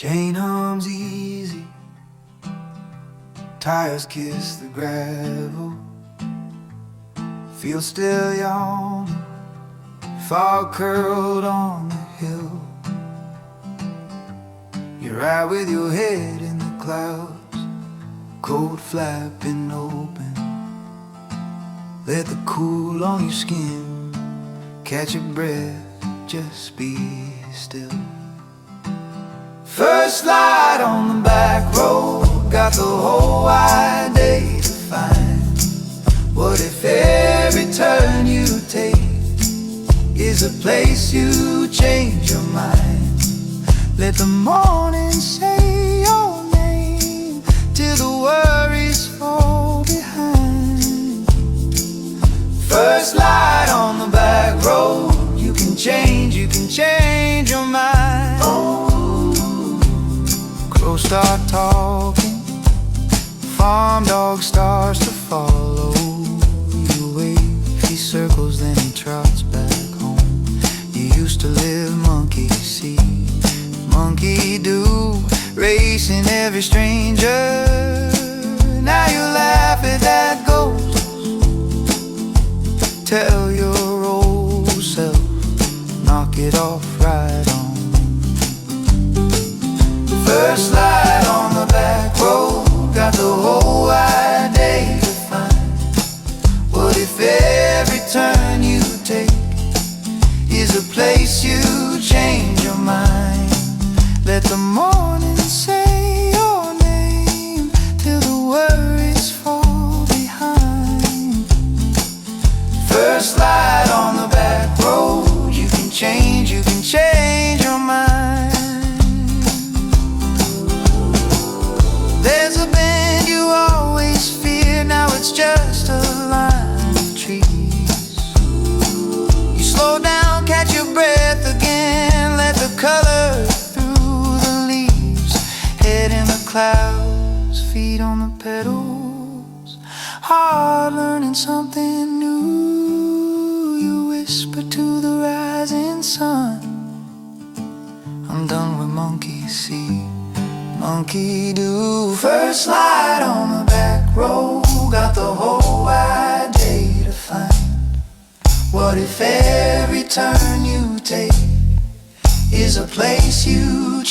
Chain hums easy, tires kiss the gravel. Feel still yawning, fog curled on the hill. You're right with your head in the clouds, cold flapping open. Let the cool on your skin catch your breath, just be still. First light on the back road, got the whole wide day to find. What if every turn you take is a place you change your mind? Let the morning say your name till the worries fall behind. First light on the back road, you can change your mind. Crows start talking, farm dog starts to follow. You wave, he circles, then he trots back home. You used to live monkey see, monkey do, racing every stranger. Now you laugh at that ghost, tell your old self, knock it off right on. First light on the back road, got the whole wide day to find. What if every turn you take is a place you change your mind? Let the morning say your name till the worries fall behind. First light on the back road, you can change your mind. There's a bend you always fear, now it's just a line of trees. You slow down, catch your breath again, let the color through the leaves. Head in the clouds, feet on the pedals, hard learning something new. You whisper to the rising sun, I'm done with monkey see, monkey do. First light on the back road, got the whole wide day to find. What if every turn you take is a place you